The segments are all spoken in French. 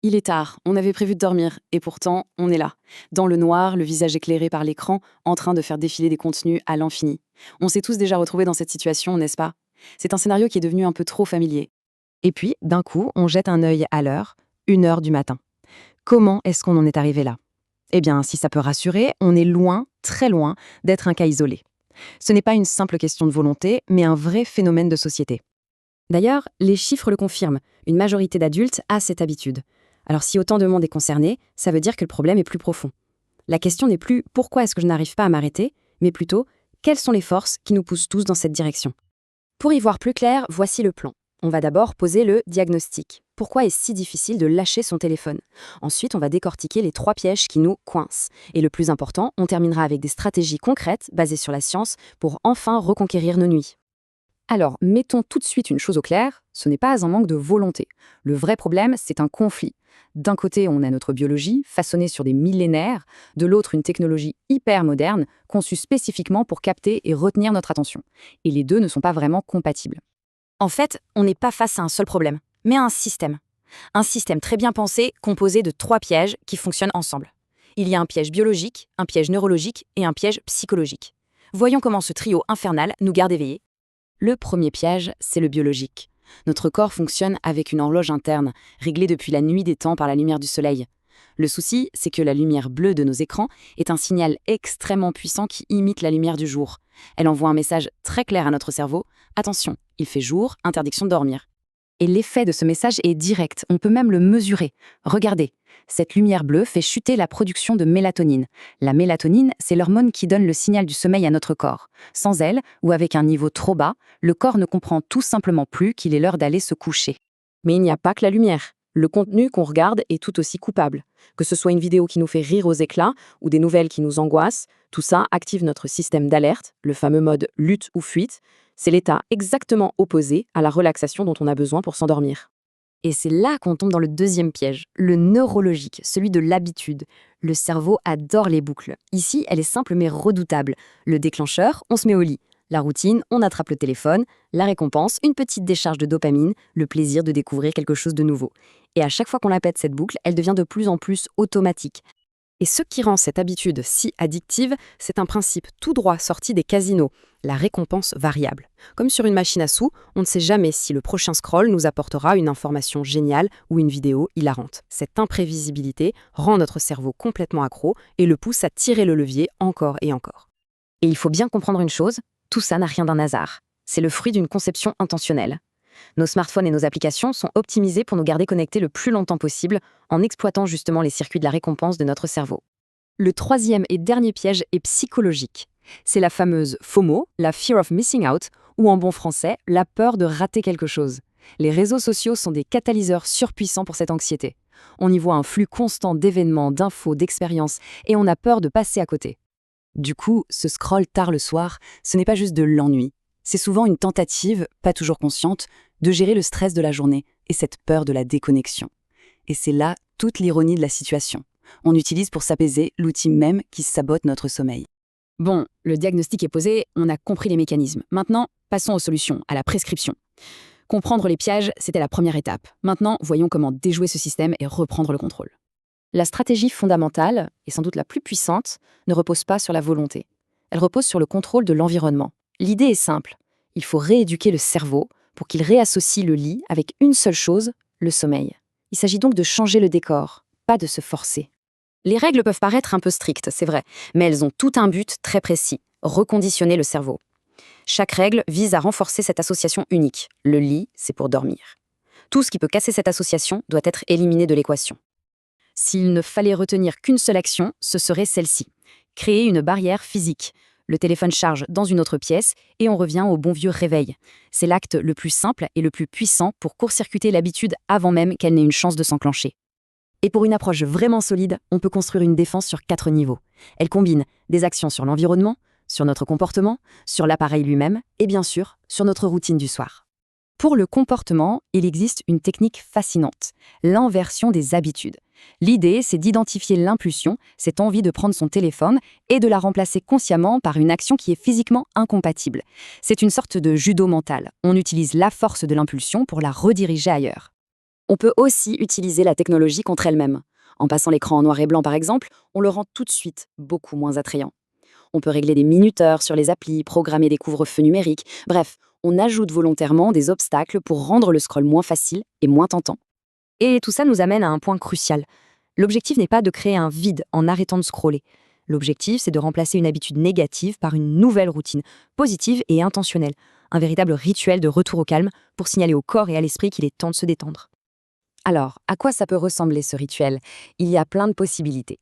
Il est tard, on avait prévu de dormir, et pourtant, on est là. Dans le noir, le visage éclairé par l'écran, en train de faire défiler des contenus à l'infini. On s'est tous déjà retrouvés dans cette situation, n'est-ce pas? C'est un scénario qui est devenu un peu trop familier. Et puis, d'un coup, on jette un œil à l'heure, 1 heure du matin. Comment est-ce qu'on en est arrivé là? Eh bien, si ça peut rassurer, on est loin, très loin, d'être un cas isolé. Ce n'est pas une simple question de volonté, mais un vrai phénomène de société. D'ailleurs, les chiffres le confirment, une majorité d'adultes a cette habitude. Alors si autant de monde est concerné, ça veut dire que le problème est plus profond. La question n'est plus pourquoi est-ce que je n'arrive pas à m'arrêter, mais plutôt quelles sont les forces qui nous poussent tous dans cette direction. Pour y voir plus clair, voici le plan. On va d'abord poser le diagnostic. Pourquoi est-ce si difficile de lâcher son téléphone? Ensuite, on va décortiquer les 3 pièges qui nous coincent. Et le plus important, on terminera avec des stratégies concrètes basées sur la science pour enfin reconquérir nos nuits. Alors, mettons tout de suite une chose au clair, ce n'est pas un manque de volonté. Le vrai problème, c'est un conflit. D'un côté, on a notre biologie, façonnée sur des millénaires, de l'autre, une technologie hyper moderne, conçue spécifiquement pour capter et retenir notre attention. Et les deux ne sont pas vraiment compatibles. En fait, on n'est pas face à un seul problème, mais à un système. Un système très bien pensé, composé de 3 pièges qui fonctionnent ensemble. Il y a un piège biologique, un piège neurologique et un piège psychologique. Voyons comment ce trio infernal nous garde éveillés. Le premier piège, c'est le biologique. Notre corps fonctionne avec une horloge interne, réglée depuis la nuit des temps par la lumière du soleil. Le souci, c'est que la lumière bleue de nos écrans est un signal extrêmement puissant qui imite la lumière du jour. Elle envoie un message très clair à notre cerveau. Attention, il fait jour, interdiction de dormir. Et l'effet de ce message est direct, on peut même le mesurer. Regardez, cette lumière bleue fait chuter la production de mélatonine. La mélatonine, c'est l'hormone qui donne le signal du sommeil à notre corps. Sans elle, ou avec un niveau trop bas, le corps ne comprend tout simplement plus qu'il est l'heure d'aller se coucher. Mais il n'y a pas que la lumière. Le contenu qu'on regarde est tout aussi coupable. Que ce soit une vidéo qui nous fait rire aux éclats ou des nouvelles qui nous angoissent, tout ça active notre système d'alerte, le fameux mode lutte ou fuite. C'est l'état exactement opposé à la relaxation dont on a besoin pour s'endormir. Et c'est là qu'on tombe dans le deuxième piège, le neurologique, celui de l'habitude. Le cerveau adore les boucles. Ici, elle est simple mais redoutable. Le déclencheur, on se met au lit. La routine, on attrape le téléphone. La récompense, une petite décharge de dopamine, le plaisir de découvrir quelque chose de nouveau. Et à chaque fois qu'on la pète cette boucle, elle devient de plus en plus automatique. Et ce qui rend cette habitude si addictive, c'est un principe tout droit sorti des casinos, la récompense variable. Comme sur une machine à sous, on ne sait jamais si le prochain scroll nous apportera une information géniale ou une vidéo hilarante. Cette imprévisibilité rend notre cerveau complètement accro et le pousse à tirer le levier encore et encore. Et il faut bien comprendre une chose, tout ça n'a rien d'un hasard. C'est le fruit d'une conception intentionnelle. Nos smartphones et nos applications sont optimisés pour nous garder connectés le plus longtemps possible en exploitant justement les circuits de la récompense de notre cerveau. Le troisième et dernier piège est psychologique. C'est la fameuse FOMO, la Fear of Missing Out, ou en bon français, la peur de rater quelque chose. Les réseaux sociaux sont des catalyseurs surpuissants pour cette anxiété. On y voit un flux constant d'événements, d'infos, d'expériences, et on a peur de passer à côté. Du coup, ce scroll tard le soir, ce n'est pas juste de l'ennui. C'est souvent une tentative, pas toujours consciente, de gérer le stress de la journée et cette peur de la déconnexion. Et c'est là toute l'ironie de la situation. On utilise pour s'apaiser l'outil même qui sabote notre sommeil. Bon, le diagnostic est posé, on a compris les mécanismes. Maintenant, passons aux solutions, à la prescription. Comprendre les pièges, c'était la première étape. Maintenant, voyons comment déjouer ce système et reprendre le contrôle. La stratégie fondamentale, et sans doute la plus puissante, ne repose pas sur la volonté. Elle repose sur le contrôle de l'environnement. L'idée est simple. Il faut rééduquer le cerveau pour qu'il réassocie le lit avec une seule chose, le sommeil. Il s'agit donc de changer le décor, pas de se forcer. Les règles peuvent paraître un peu strictes, c'est vrai, mais elles ont tout un but très précis, reconditionner le cerveau. Chaque règle vise à renforcer cette association unique. Le lit, c'est pour dormir. Tout ce qui peut casser cette association doit être éliminé de l'équation. S'il ne fallait retenir qu'une seule action, ce serait celle-ci. Créer une barrière physique. Le téléphone charge dans une autre pièce et on revient au bon vieux réveil. C'est l'acte le plus simple et le plus puissant pour court-circuiter l'habitude avant même qu'elle n'ait une chance de s'enclencher. Et pour une approche vraiment solide, on peut construire une défense sur 4 niveaux. Elle combine des actions sur l'environnement, sur notre comportement, sur l'appareil lui-même et bien sûr, sur notre routine du soir. Pour le comportement, il existe une technique fascinante, l'inversion des habitudes. L'idée, c'est d'identifier l'impulsion, cette envie de prendre son téléphone, et de la remplacer consciemment par une action qui est physiquement incompatible. C'est une sorte de judo mental. On utilise la force de l'impulsion pour la rediriger ailleurs. On peut aussi utiliser la technologie contre elle-même. En passant l'écran en noir et blanc par exemple, on le rend tout de suite beaucoup moins attrayant. On peut régler des minuteurs sur les applis, programmer des couvre-feux numériques, bref, on ajoute volontairement des obstacles pour rendre le scroll moins facile et moins tentant. Et tout ça nous amène à un point crucial. L'objectif n'est pas de créer un vide en arrêtant de scroller. L'objectif, c'est de remplacer une habitude négative par une nouvelle routine, positive et intentionnelle. Un véritable rituel de retour au calme pour signaler au corps et à l'esprit qu'il est temps de se détendre. Alors, à quoi ça peut ressembler ce rituel? Il y a plein de possibilités.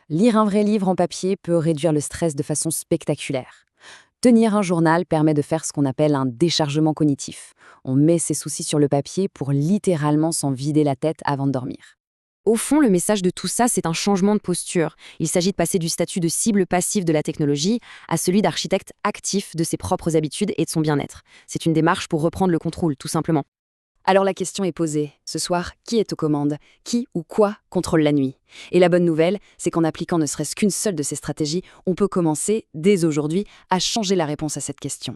Lire un vrai livre en papier peut réduire le stress de façon spectaculaire. Tenir un journal permet de faire ce qu'on appelle un déchargement cognitif. On met ses soucis sur le papier pour littéralement s'en vider la tête avant de dormir. Au fond, le message de tout ça, c'est un changement de posture. Il s'agit de passer du statut de cible passive de la technologie à celui d'architecte actif de ses propres habitudes et de son bien-être. C'est une démarche pour reprendre le contrôle, tout simplement. Alors la question est posée. Ce soir, qui est aux commandes? Qui ou quoi contrôle la nuit? Et la bonne nouvelle, c'est qu'en appliquant ne serait-ce qu'une seule de ces stratégies, on peut commencer, dès aujourd'hui, à changer la réponse à cette question.